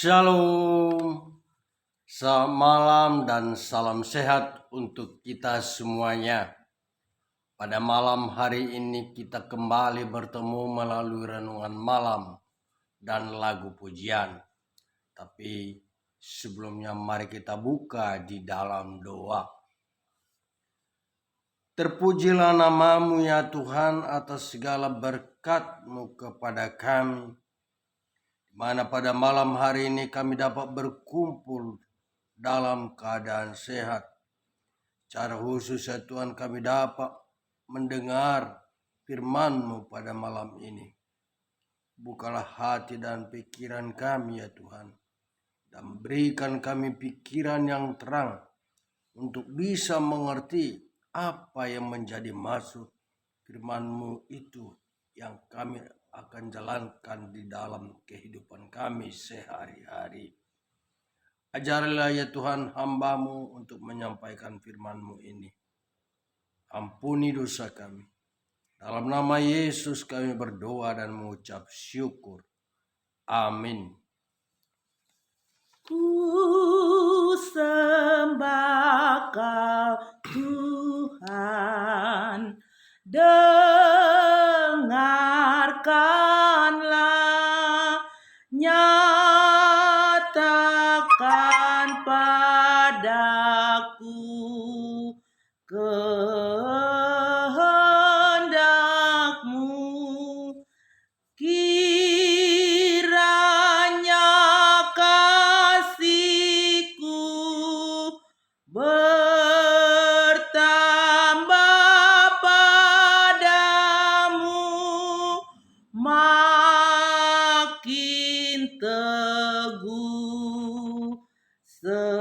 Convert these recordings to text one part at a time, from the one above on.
Shalom, selamat malam dan salam sehat untuk kita semuanya. Pada malam hari ini kita kembali bertemu melalui renungan malam dan lagu pujian. Tapi sebelumnya mari kita buka di dalam doa. Terpujilah nama-Mu ya Tuhan atas segala berkat-Mu kepada kami, di mana pada malam hari ini kami dapat berkumpul dalam keadaan sehat. Secara khusus ya Tuhan, kami dapat mendengar firman-Mu pada malam ini. Bukalah hati dan pikiran kami ya Tuhan, dan berikan kami pikiran yang terang untuk bisa mengerti apa yang menjadi maksud firman-Mu itu yang kami akan jalankan di dalam kehidupan kami sehari-hari. Ajarilah ya Tuhan hamba-Mu untuk menyampaikan firman-Mu ini. Ampuni dosa kami. Dalam nama Yesus kami berdoa dan mengucap syukur. Amin. Ku sembah Kau Tuhan, dengarkanlah, nyatakan padaku kehendak-Mu. Kiranya kasih-Ku bertambah padamu, makin teguh setiaku.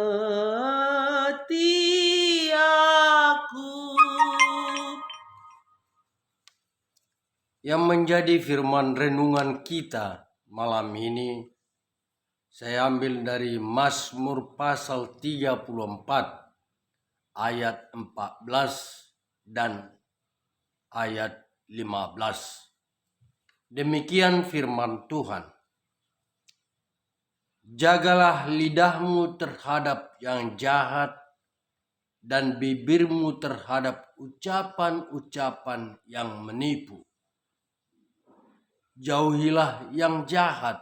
Yang menjadi firman renungan kita malam ini saya ambil dari Mazmur pasal 34 ayat 14 dan ayat 15. Demikian firman Tuhan. Jagalah lidahmu terhadap yang jahat dan bibirmu terhadap ucapan-ucapan yang menipu. Jauhilah yang jahat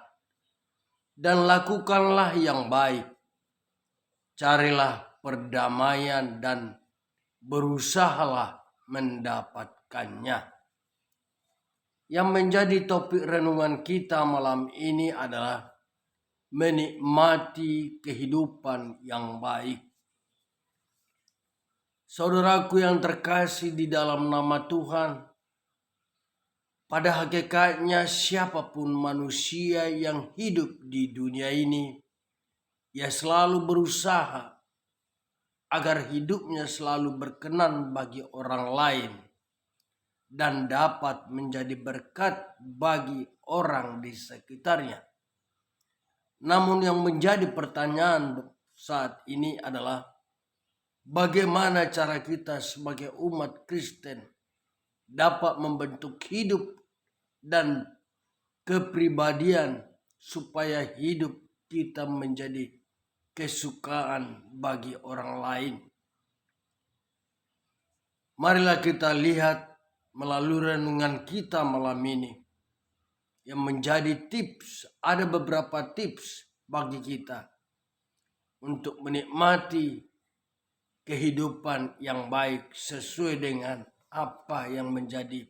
dan lakukanlah yang baik. Carilah perdamaian dan berusahalah mendapatkannya. Yang menjadi topik renungan kita malam ini adalah menikmati kehidupan yang baik. Saudaraku yang terkasih di dalam nama Tuhan, pada hakikatnya siapapun manusia yang hidup di dunia ini, ia selalu berusaha agar hidupnya selalu berkenan bagi orang lain dan dapat menjadi berkat bagi orang di sekitarnya. Namun yang menjadi pertanyaan saat ini adalah bagaimana cara kita sebagai umat Kristen dapat membentuk hidup dan kepribadian supaya hidup kita menjadi kesukaan bagi orang lain. Marilah kita lihat melalui renungan kita malam ini yang menjadi tips. Ada beberapa tips bagi kita untuk menikmati kehidupan yang baik sesuai dengan apa yang menjadi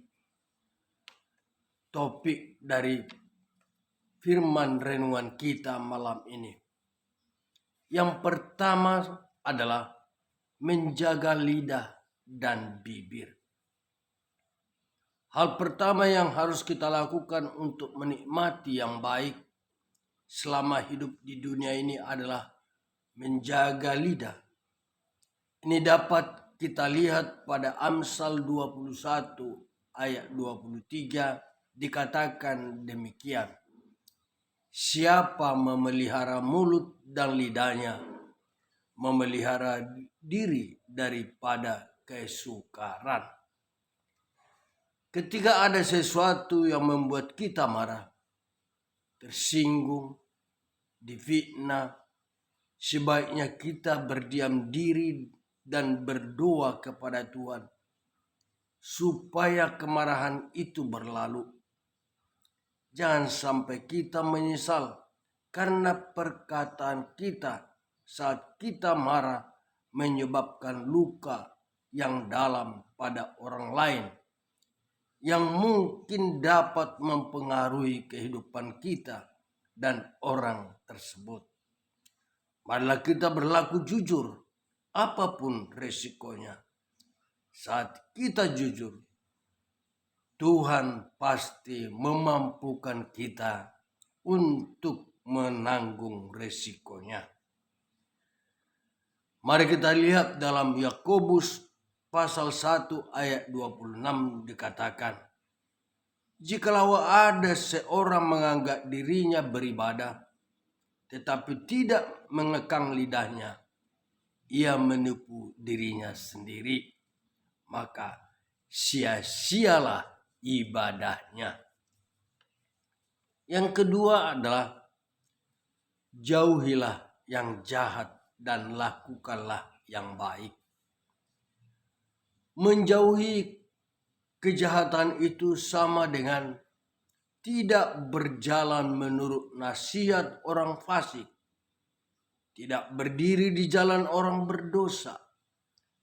topik dari firman renungan kita malam ini. Yang pertama adalah menjaga lidah dan bibir. Hal pertama yang harus kita lakukan untuk menikmati yang baik selama hidup di dunia ini adalah menjaga lidah. Ini dapat kita lihat pada Amsal 21 ayat 23 dikatakan demikian. Siapa memelihara mulut dan lidahnya, memelihara diri daripada kesukaran. Ketika ada sesuatu yang membuat kita marah, tersinggung, difitnah, sebaiknya kita berdiam diri dan berdoa kepada Tuhan supaya kemarahan itu berlalu. Jangan sampai kita menyesal karena perkataan kita saat kita marah menyebabkan luka yang dalam pada orang lain yang mungkin dapat mempengaruhi kehidupan kita dan orang tersebut. Marilah kita berlaku jujur apapun resikonya. Saat kita jujur, Tuhan pasti memampukan kita untuk menanggung resikonya. Mari kita lihat dalam Yakobus pasal 1 ayat 26 dikatakan, jikalau ada seorang menganggap dirinya beribadah, tetapi tidak mengekang lidahnya, ia menipu dirinya sendiri, maka sia-sialah ibadahnya. Yang kedua adalah jauhilah yang jahat dan lakukanlah yang baik. Menjauhi kejahatan itu sama dengan tidak berjalan menurut nasihat orang fasik, tidak berdiri di jalan orang berdosa,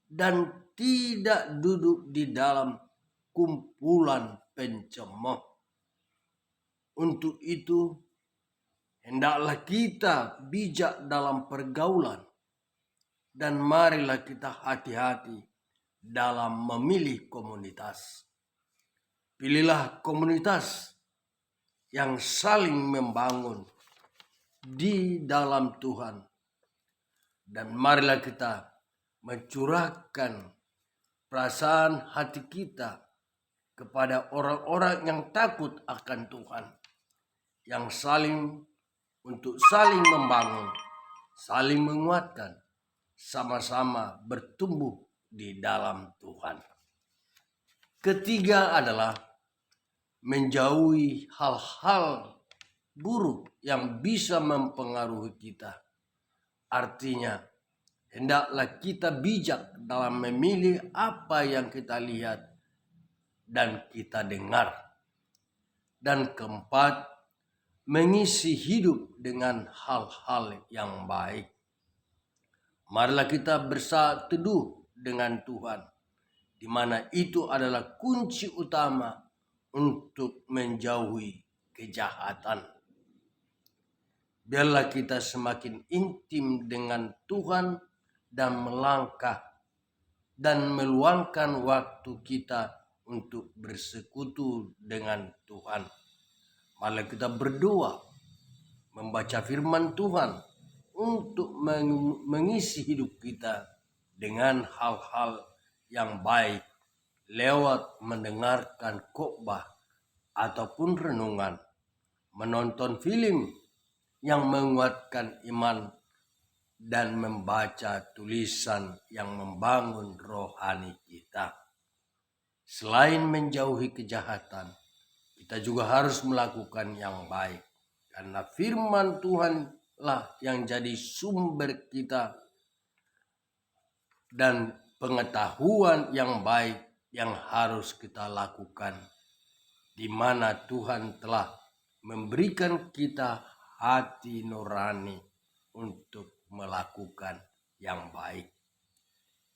dan tidak duduk di dalam kumpulan pencemooh. Untuk itu, hendaklah kita bijak dalam pergaulan, dan marilah kita hati-hati dalam memilih komunitas. Pilihlah komunitas yang saling membangun di dalam Tuhan, dan marilah kita mencurahkan perasaan hati kita kepada orang-orang yang takut akan Tuhan, yang untuk saling membangun, saling menguatkan, sama-sama bertumbuh di dalam Tuhan. Ketiga adalah menjauhi hal-hal buruk yang bisa mempengaruhi kita. Artinya, hendaklah kita bijak dalam memilih apa yang kita lihat dan kita dengar. Dan keempat, mengisi hidup dengan hal-hal yang baik. Marilah kita bersatu teduh dengan Tuhan, di mana itu adalah kunci utama untuk menjauhi kejahatan. Biarlah kita semakin intim dengan Tuhan dan melangkah dan meluangkan waktu kita untuk bersekutu dengan Tuhan. Malah kita berdoa, membaca firman Tuhan untuk mengisi hidup kita dengan hal-hal yang baik lewat mendengarkan khotbah ataupun renungan, menonton film yang menguatkan iman, dan membaca tulisan yang membangun rohani kita. Selain menjauhi kejahatan, kita juga harus melakukan yang baik, karena firman Tuhanlah yang jadi sumber kita dan pengetahuan yang baik yang harus kita lakukan, di mana Tuhan telah memberikan kita hati nurani untuk melakukan yang baik.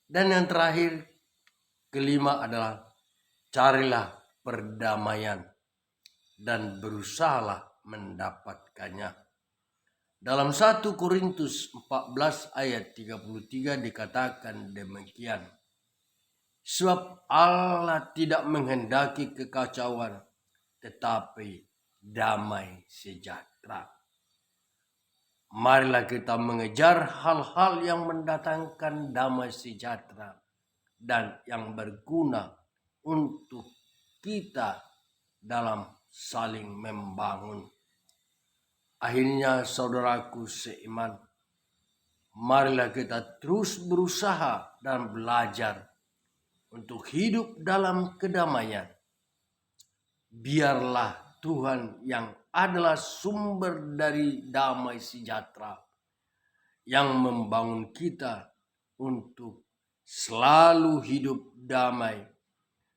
Dan yang terakhir, kelima adalah carilah perdamaian dan berusahalah mendapatkannya. Dalam 1 Korintus 14 ayat 33 dikatakan demikian. Sebab Allah tidak menghendaki kekacauan, tetapi damai sejahtera. Marilah kita mengejar hal-hal yang mendatangkan damai sejahtera dan yang berguna untuk kita dalam saling membangun. Akhirnya saudaraku seiman, marilah kita terus berusaha dan belajar untuk hidup dalam kedamaian. Biarlah Tuhan yang adalah sumber dari damai sejahtera yang membangun kita untuk selalu hidup damai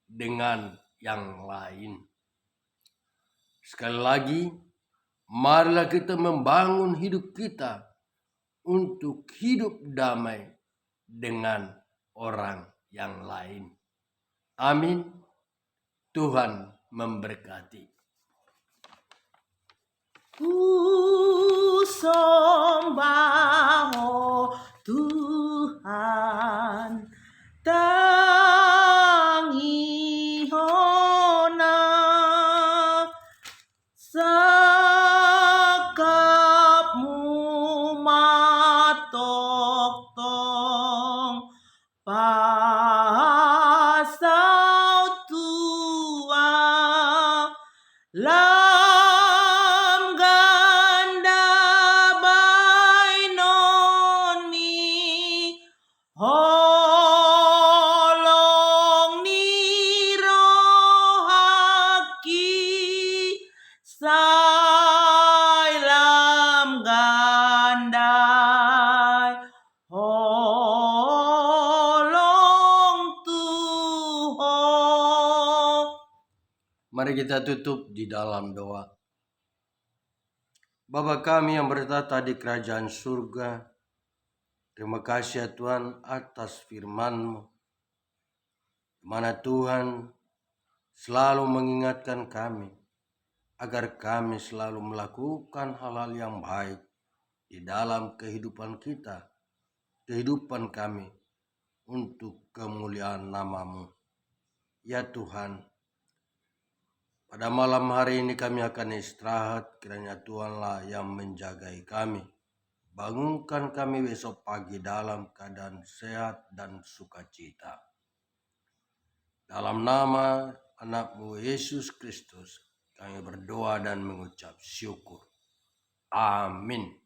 dengan yang lain. Sekali lagi, marilah kita membangun hidup kita untuk hidup damai dengan orang yang lain. Amin. Tuhan memberkati. Ku sembah Tuhan, tangihona sakapmu matok tong pasau tua lam ganda bainon mi holong ni rohaki sai lam gandai holong Tuhan. Mari kita tutup di dalam doa. Bapa kami yang bertata di kerajaan surga, terima kasih ya Tuhan atas firman-Mu, di mana Tuhan selalu mengingatkan kami agar kami selalu melakukan hal-hal yang baik di dalam kehidupan kita, kehidupan kami, untuk kemuliaan nama-Mu. Ya Tuhan, pada malam hari ini kami akan istirahat, kiranya Tuhanlah yang menjagai kami. Bangunkan kami besok pagi dalam keadaan sehat dan sukacita. Dalam nama anak-Mu Yesus Kristus, kami berdoa dan mengucap syukur. Amin.